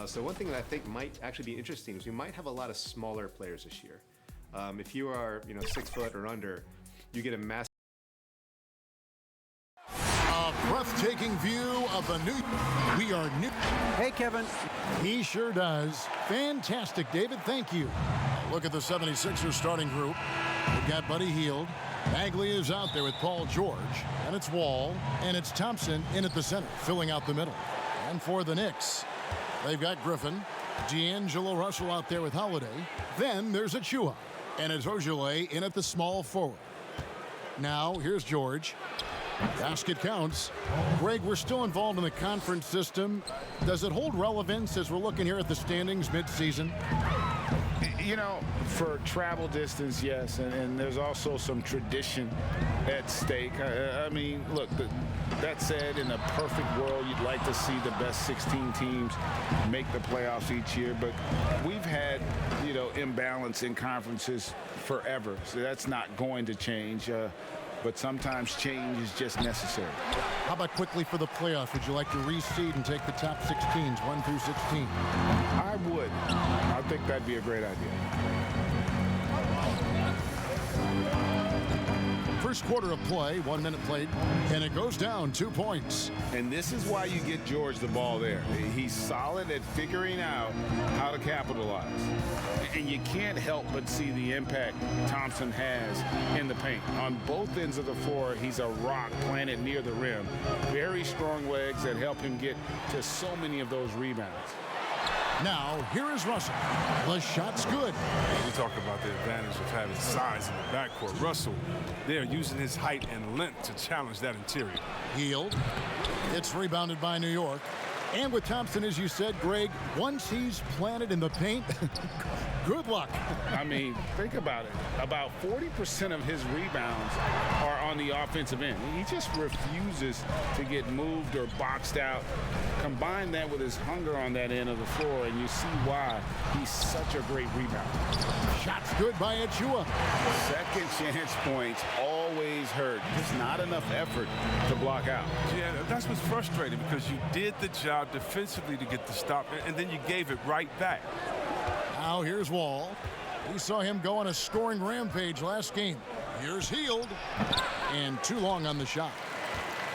So one thing that I think might actually be interesting is we might have a lot of smaller players this year. If you are, 6 foot or under, you get a massive. A breathtaking view of the new. We are new. Hey, Kevin. He sure does. Fantastic, David. Thank you. Look at the 76ers starting group. We've got Buddy Hield. Bagley is out there with Paul George. And it's Wall. And it's Thompson in at the center, filling out the middle. And for the Knicks, they've got Griffin. D'Angelo Russell out there with Holiday. Then there's Achua. And it's Ojale in at the small forward. Now, here's George. Basket counts. Greg, we're still involved in the conference system. Does it hold relevance as we're looking here at the standings mid-season? For travel distance, yes, and there's also some tradition at stake. Look, that said, in a perfect world, you'd like to see the best 16 teams make the playoffs each year, but we've had, imbalance in conferences forever, so that's not going to change. But sometimes change is just necessary. How about quickly for the playoffs? Would you like to reseed and take the top 6 teams, 1 through 16? I would. I think that'd be a great idea. First quarter of play, 1 minute played, and it goes down 2 points. And this is why you get George the ball there. He's solid at figuring out how to capitalize. And you can't help but see the impact Thompson has in the paint. On both ends of the floor, he's a rock planted near the rim. Very strong legs that help him get to so many of those rebounds. Now, here is Russell. The shot's good. We talk about the advantage of having size in the backcourt. Russell, they're using his height and length to challenge that interior. Hield. It's rebounded by New York. And with Thompson, as you said, Greg, once he's planted in the paint, good luck. Think about it. About 40% of his rebounds are on the offensive end. He just refuses to get moved or boxed out. Combine that with his hunger on that end of the floor, and you see why he's such a great rebounder. Shot's good by Achua. Second chance points always hurt. Just not enough effort to block out. Yeah, that's what's frustrating, because you did the job defensively to get the stop, and then you gave it right back. Now here's Wall. We saw him go on a scoring rampage last game. Here's Hield. And too long on the shot.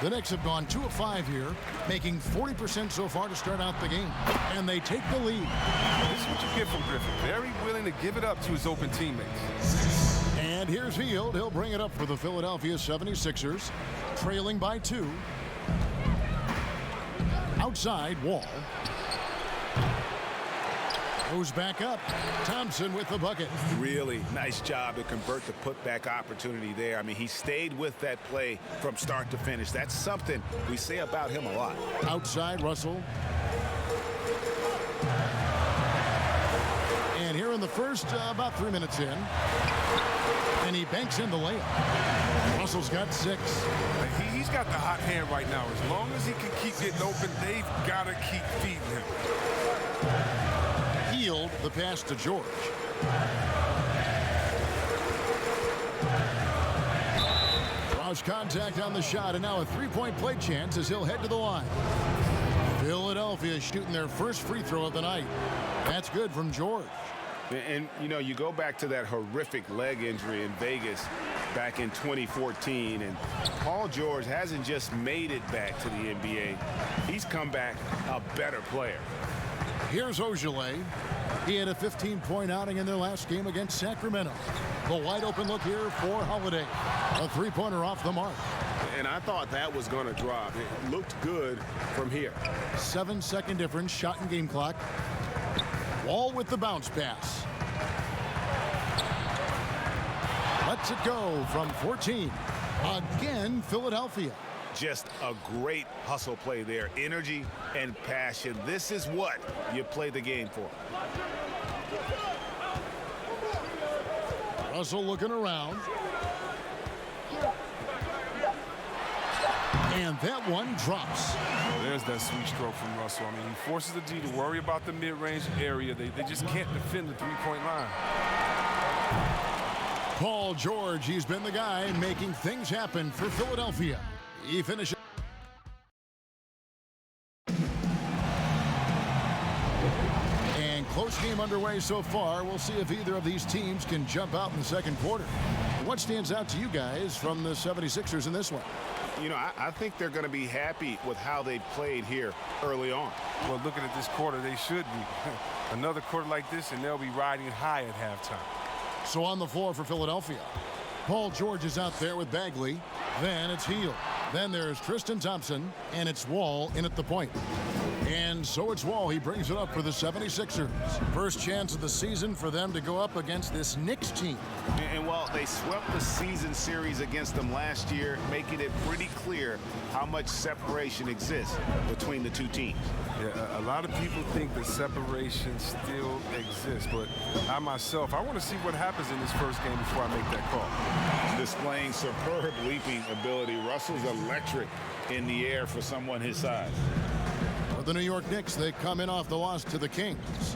The Knicks have gone 2 of 5 here, making 40% so far to start out the game. And they take the lead. This is what you get from Griffin. Very willing to give it up to his open teammates. And here's Hield. He'll bring it up for the Philadelphia 76ers, trailing by 2. Outside, Wall. Goes back up. Thompson with the bucket. Really nice job to convert the putback opportunity there. He stayed with that play from start to finish. That's something we say about him a lot. Outside, Russell. And here in the first, about 3 minutes in. And he banks in the layup. Russell's got 6. He's got the hot hand right now. As long as he can keep getting open, they've got to keep feeding him. Hield the pass to George. Draws contact on the shot, and now a 3-point play chance as he'll head to the line. Philadelphia shooting their first free throw of the night. That's good from George. And, you go back to that horrific leg injury in Vegas back in 2014, and Paul George hasn't just made it back to the NBA. He's come back a better player. Here's Ojale. He had a 15-point outing in their last game against Sacramento. The wide open look here for Holiday. A 3-pointer off the mark. And I thought that was going to drop. It looked good from here. 7-second difference, shot and game clock. Wall with the bounce pass. Lets it go from 14. Again, Philadelphia. Just a great hustle play there. Energy and passion. This is what you play the game for. Russell looking around. And that one drops. There's that sweet stroke from Russell. He forces the D to worry about the mid-range area. They just can't defend the 3-point line. Paul George, he's been the guy making things happen for Philadelphia. He finishes. game underway so far. We'll see if either of these teams can jump out in the second quarter. What stands out to you guys from the 76ers in this one? You know, I think they're going to be happy with how they played here early on. Well, looking at this quarter, they should be. Another quarter like this, and they'll be riding high at halftime. So on the floor for Philadelphia, Paul George is out there with Bagley. Then it's Hield. Then there's Tristan Thompson, and it's Wall in at the point. And so it's Wall. He brings it up for the 76ers. First chance of the season for them to go up against this Knicks team. And while they swept the season series against them last year, making it pretty clear how much separation exists between the two teams. Yeah, a lot of people think the separation still exists, but I myself, I want to see what happens in this first game before I make that call. Displaying superb leaping ability. Russell's electric in the air for someone his size. For the New York Knicks, they come in off the loss to the Kings.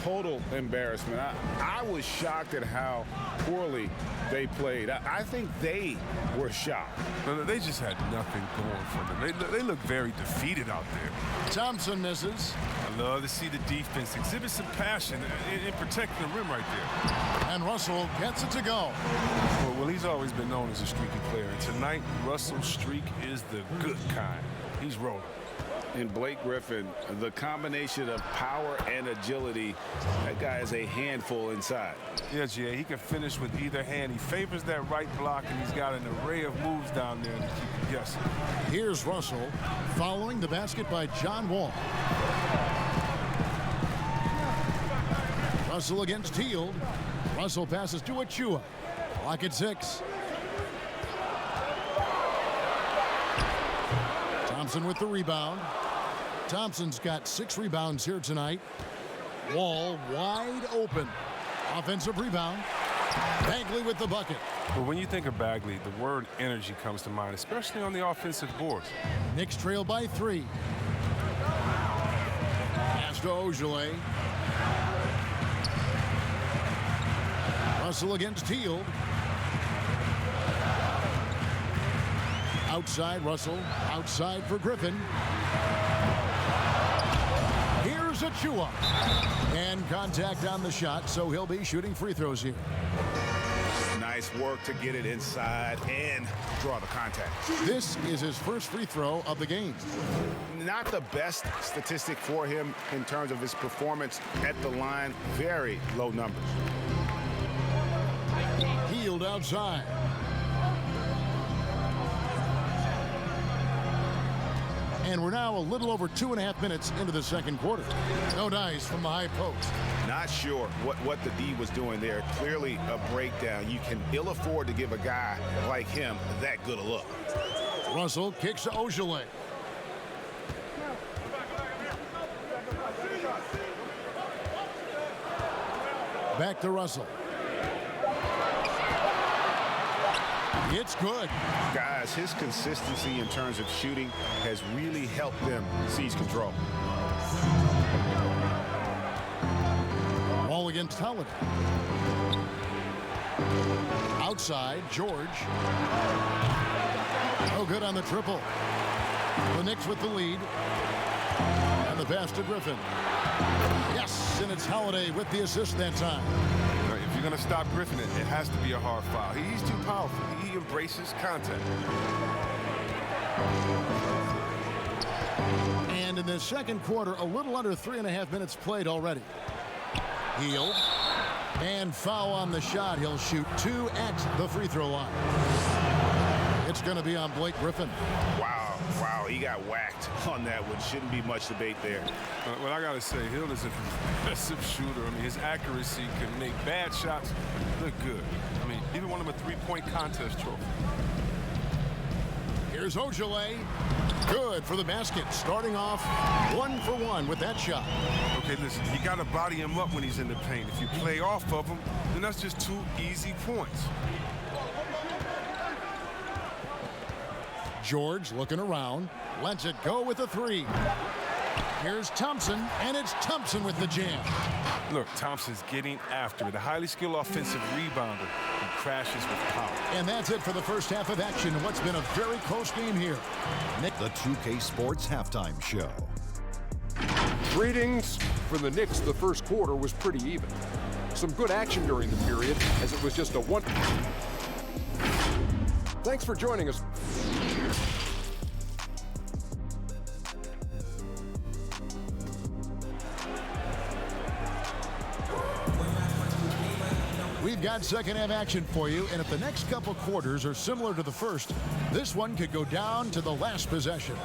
Total embarrassment. I was shocked at how poorly they played. I think they were shocked. They just had nothing going for them. They look very defeated out there. Thompson misses. I love to see the defense exhibit some passion in protecting the rim right there. And Russell gets it to go. Well, he's always been known as a streaky player. And tonight, Russell's streak is the good kind. He's rolling. And Blake Griffin, the combination of power and agility, that guy is a handful inside. Yeah, Jay, he can finish with either hand. He favors that right block, and he's got an array of moves down there to keep you guessing. Here's Russell following the basket by John Wall. Russell against Hield. Russell passes to Achua. Clock at 6. Thompson with the rebound. Thompson's got 6 rebounds here tonight. Wall wide open. Offensive rebound. Bagley with the bucket. But when you think of Bagley, the word energy comes to mind, especially on the offensive boards. Knicks trail by 3. Pass to Ojale. Russell against Hield. Outside Russell. Outside for Griffin. Here's Achua. And contact on the shot, so he'll be shooting free throws here. Nice work to get it inside and draw the contact. This is his first free throw of the game. Not the best statistic for him in terms of his performance at the line. Very low numbers. Hield outside. And we're now a little over 2.5 minutes into the second quarter. No dice from the high post. Not sure what the D was doing there. Clearly a breakdown. You can ill afford to give a guy like him that good a look. Russell kicks to Ojale. Back to Russell. It's good. Guys, his consistency in terms of shooting has really helped them seize control. Ball against Holiday. Outside, George. No good on the triple. The Knicks with the lead. And the pass to Griffin. Yes, and it's Holiday with the assist that time. If you're going to stop Griffin, it has to be a hard foul. He's too powerful. He embraces contact. And in the second quarter, a little under 3.5 minutes played already. Hield. And foul on the shot. He'll shoot 2 at the free throw line. It's going to be on Blake Griffin. Wow, he got whacked on that one. Shouldn't be much debate there. Well, I got to say, Hield is a progressive shooter. I mean, his accuracy can make bad shots look good. I mean, even won him a 3-point contest trophy. Here's Ojale. Good for the basket. Starting off 1 for 1 with that shot. Okay, listen, you got to body him up when he's in the paint. If you play off of him, then that's just 2 easy points. George looking around. Lets it go with a 3. Here's Thompson, and it's Thompson with the jam. Look, Thompson's getting after it. A highly skilled offensive rebounder who crashes with power. And that's it for the first half of action in what's been a very close game here. The 2K Sports Halftime Show. Greetings. For the Knicks, the first quarter was pretty even. Some good action during the period, as it was just a one. Thanks for joining us. We've got second half action for you, and if the next couple quarters are similar to the first, this one could go down to the last possession.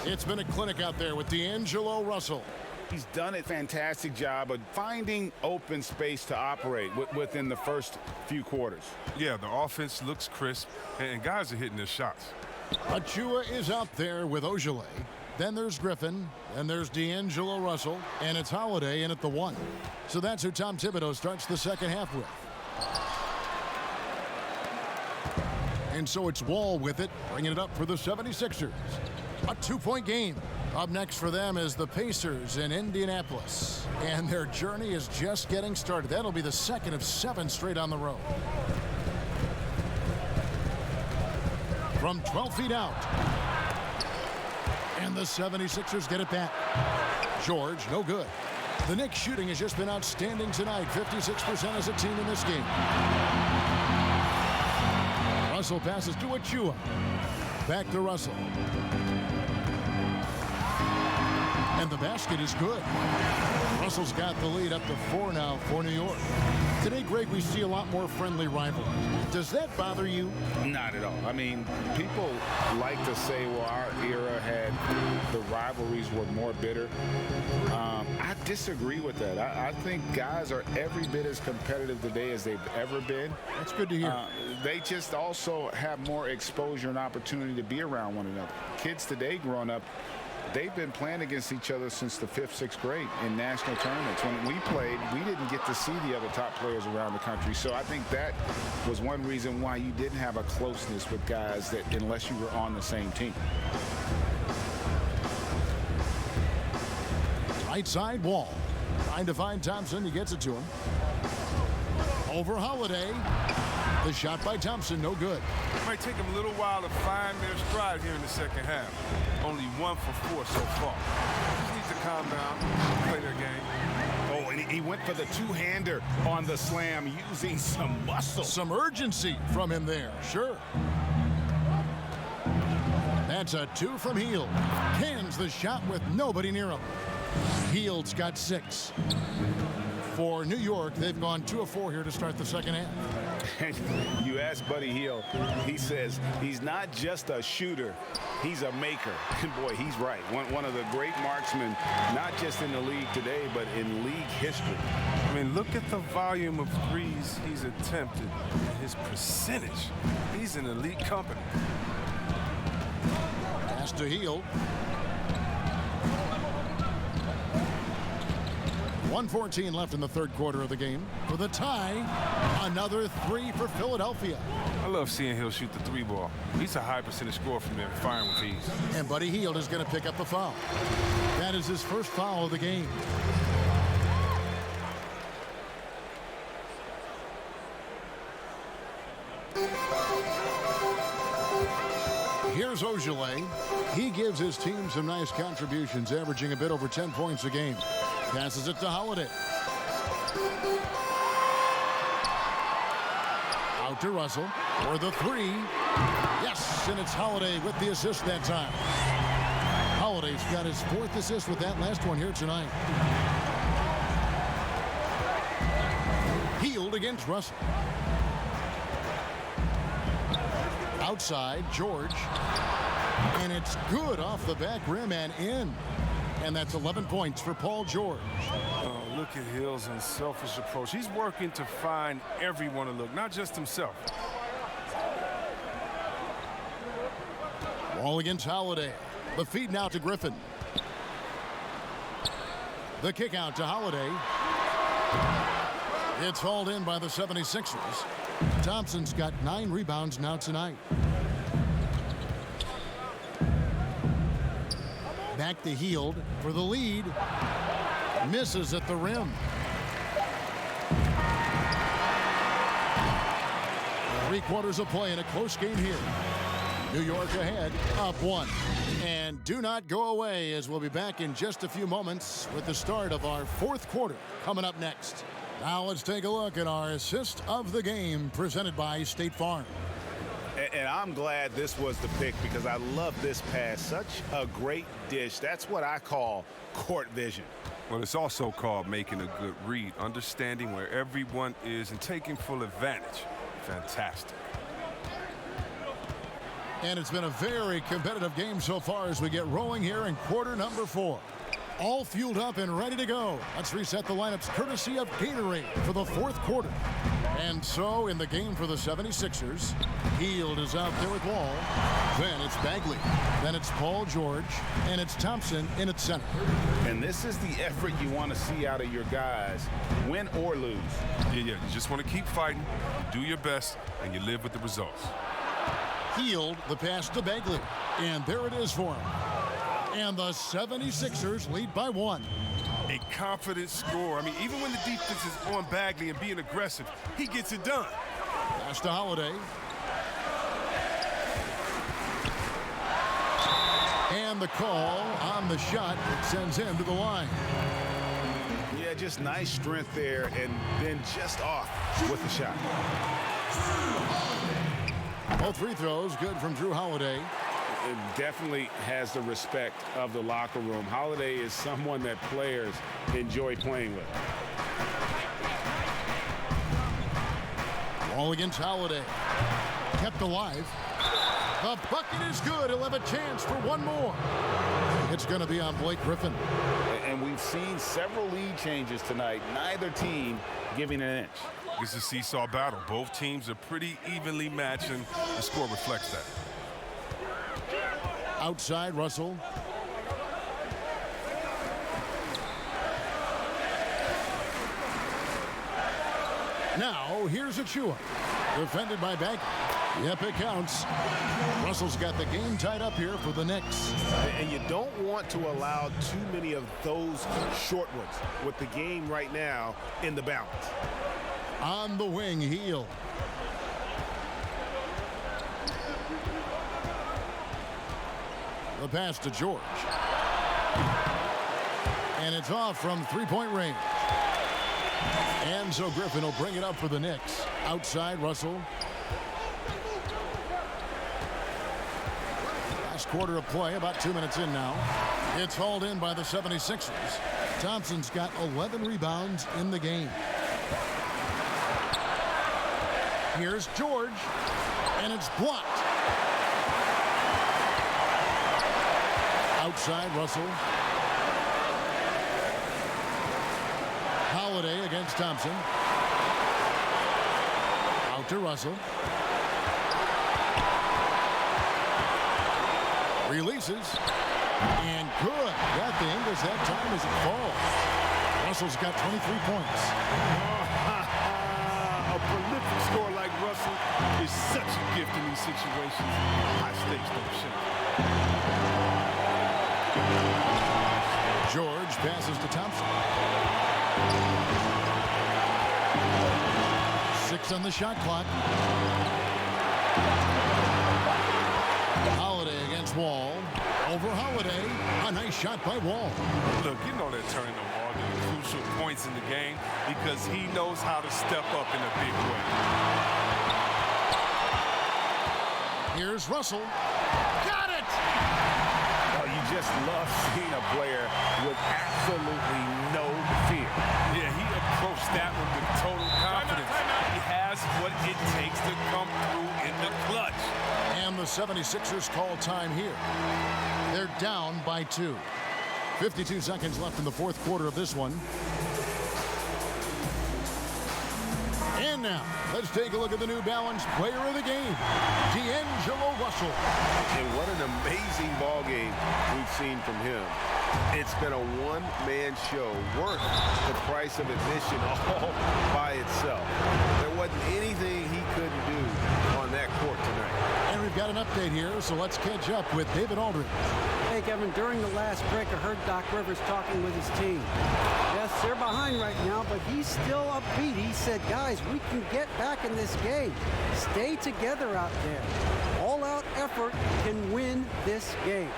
It's been a clinic out there with D'Angelo Russell. He's done a fantastic job of finding open space to operate within the first few quarters. Yeah, the offense looks crisp, and guys are hitting their shots. Achua is out there with Ojale. Then there's Griffin, and there's D'Angelo Russell, and it's Holiday in at the 1. So that's who Tom Thibodeau starts the second half with. And so it's Wall with it, bringing it up for the 76ers. A 2-point game. Up next for them is the Pacers in Indianapolis. And their journey is just getting started. That'll be the second of 7 straight on the road. From 12 feet out. And the 76ers get it back. George, no good. The Knicks shooting has just been outstanding tonight. 56% as a team in this game. Russell passes to Achua. Back to Russell. And the basket is good. Russell's got the lead up to 4 now for New York. Today, Greg, we see a lot more friendly rivalries. Does that bother you? Not at all. I mean, people like to say, well, our era had the rivalries were more bitter. I disagree with that. I think guys are every bit as competitive today as they've ever been. That's good to hear. They just also have more exposure and opportunity to be around one another. Kids today growing up, they've been playing against each other since the 5th, 6th grade in national tournaments. When we played, we didn't get to see the other top players around the country. So I think that was one reason why you didn't have a closeness with guys that unless you were on the same team. Right side, Wall. Trying to find Thompson. He gets it to him. Over Holiday. The shot by Thompson, no good. It might take them a little while to find their stride here in the second half. Only 1 for 4 so far. Just need to calm down, play their game. Oh, and he went for the two-hander on the slam using some muscle. Some urgency from him there, sure. That's a 2 from Hield. Cans the shot with nobody near him. Hield's got 6. For New York, they've gone 2 of 4 here to start the second half. You ask Buddy Hield, he says he's not just a shooter, he's a maker. And boy, he's right. One of the great marksmen, not just in the league today, but in league history. I mean, look at the volume of threes he's attempted, his percentage. He's in elite company. Pass to Hield. 1:14 left in the third quarter of the game. For the tie, another 3 for Philadelphia. I love seeing Hill shoot the 3 ball. He's a high percentage scorer from there, firing with ease. And Buddy Hield is going to pick up the foul. That is his first foul of the game. Here's Ojale. He gives his team some nice contributions, averaging a bit over 10 points a game. Passes it to Holiday. Out to Russell for the 3. Yes, and it's Holiday with the assist that time. Holiday's got his 4th assist with that last one here tonight. Hield against Russell. Outside, George. And it's good off the back rim and in. And that's 11 points for Paul George. Oh, look at Hill's unselfish approach. He's working to find everyone to look, not just himself. Wall against Holiday. The feed now to Griffin. The kick out to Holiday. It's hauled in by the 76ers. Thompson's got 9 rebounds now tonight. Back to Hield for the lead. Misses at the rim. 3 quarters of play in a close game here. New York ahead, up 1. And do not go away, as we'll be back in just a few moments with the start of our fourth quarter coming up next. Now let's take a look at our assist of the game presented by State Farm. And I'm glad this was the pick because I love this pass. Such a great dish. That's what I call court vision. Well, it's also called making a good read, understanding where everyone is and taking full advantage. Fantastic. And it's been a very competitive game so far as we get rolling here in quarter number 4. All fueled up and ready to go. Let's reset the lineups courtesy of Gatorade for the fourth quarter. And so in the game for the 76ers, Hield is out there with Wall. Then it's Bagley. Then it's Paul George. And it's Thompson in at center. And this is the effort you want to see out of your guys, win or lose. Yeah, you just want to keep fighting, you do your best, and you live with the results. Hield, the pass to Bagley. And there it is for him. And the 76ers lead by 1. A confident score. I mean, even when the defense is on Bagley and being aggressive, he gets it done. Pass to Holiday. And the call on the shot that sends him to the line. Yeah, just nice strength there and then just off with the shot. Both free throws good from Drew Holiday. It definitely has the respect of the locker room. Holiday is someone that players enjoy playing with. Wall against Holiday. Kept alive. The bucket is good. He'll have a chance for one more. It's going to be on Blake Griffin. And we've seen several lead changes tonight. Neither team giving an inch. This is a seesaw battle. Both teams are pretty evenly matched, and the score reflects that. Outside, Russell. Now, here's Achua. Defended by Bagley. Yep, it counts. Russell's got the game tied up here for the Knicks. And you don't want to allow too many of those short ones with the game right now in the balance. On the wing, Hield. The pass to George. And it's off from three-point range. And so Griffin will bring it up for the Knicks. Outside, Russell. Last quarter of play, about 2 minutes in now. It's hauled in by the 76ers. Thompson's got 11 rebounds in the game. Here's George. And it's blocked. Outside, Russell. Holiday against Thompson. Out to Russell. Releases. And good. Got the Ingles that time as it falls. Russell's got 23 points. A prolific scorer like Russell is such a gift in these situations. High stakes don't shake. George passes to Thompson. 6 on the shot clock. Holiday against Wall. Over Holiday. A nice shot by Wall. Look, you know they're turning the Wall to crucial points in the game because he knows how to step up in a big way. Here's Russell. Got it! You just love seeing a player with absolutely no fear. Yeah, he approached that one with total confidence. He has what it takes to come through in the clutch. And the 76ers call time here. They're down by 2. 52 seconds left in the fourth quarter of this one. And now, let's take a look at the New Balance player of the game, D'Angelo Russell. And what an amazing ball game we've seen from him. It's been a one-man show worth the price of admission all by itself. There wasn't anything he couldn't do on that court tonight. And we've got an update here, so let's catch up with David Aldridge. Hey, Kevin, during the last break, I heard Doc Rivers talking with his team. Yes, they're behind right now, but he's still upbeat. He said, guys, we can get back in this game. Stay together out there. All-out effort. effort can win this game.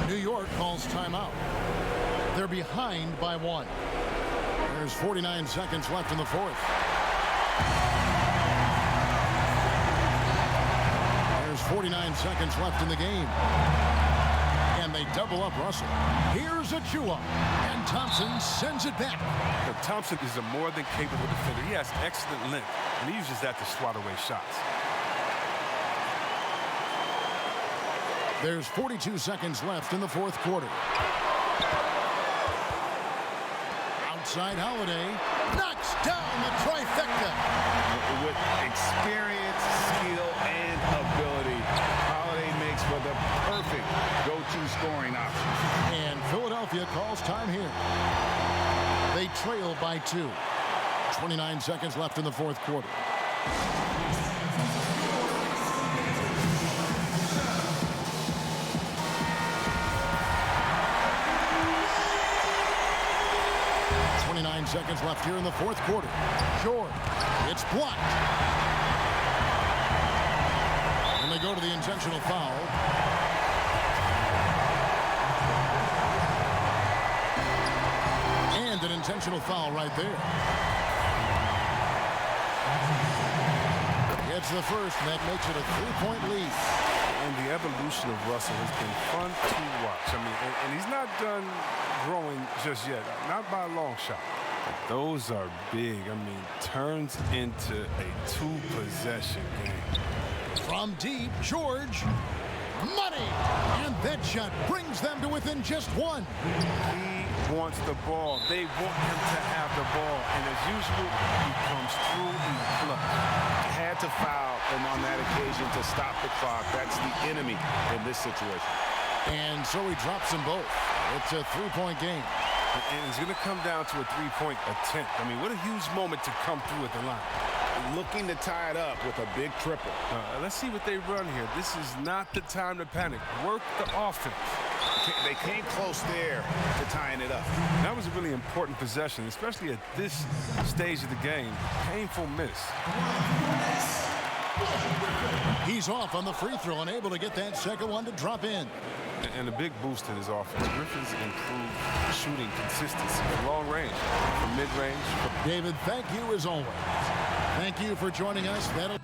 New York calls timeout. They're behind by 1. There's 49 seconds left in the fourth. There's 49 seconds left in the game. And they double up Russell. Here's Achua. And Thompson sends it back. Now, Thompson is a more than capable defender. He has excellent length, and he uses that to swat away shots. There's 42 seconds left in the fourth quarter. Outside Holiday knocks down the trifecta. With experience, skill, and ability, Holiday makes for the perfect go-to scoring option. And Philadelphia calls time here. They trail by 2. 29 seconds left in the fourth quarter. Seconds left here in the fourth quarter. George, it's blocked. And they go to the intentional foul. And an intentional foul right there. It's the first, and that makes it a 3-point lead. And the evolution of Russell has been fun to watch. I mean, and he's not done growing just yet, not by a long shot. Those are big. I mean, turns into a 2-possession game. From deep, George, money! And that shot brings them to within just 1. He wants the ball. They want him to have the ball. And as usual, he comes through in the clutch. Had to foul him on that occasion to stop the clock. That's the enemy in this situation. And so he drops them both. It's a 3-point game. And it's going to come down to a 3-point attempt. I mean, what a huge moment to come through at the line. Looking to tie it up with a big triple. Let's see what they run here. This is not the time to panic. Work the offense. They came close there to tying it up. That was a really important possession, especially at this stage of the game. Painful miss. He's off on the free throw and able to get that second one to drop in. And a big boost to his offense. Griffin's improved shooting consistency from long range, from mid-range. David, thank you as always. Thank you for joining us. That'll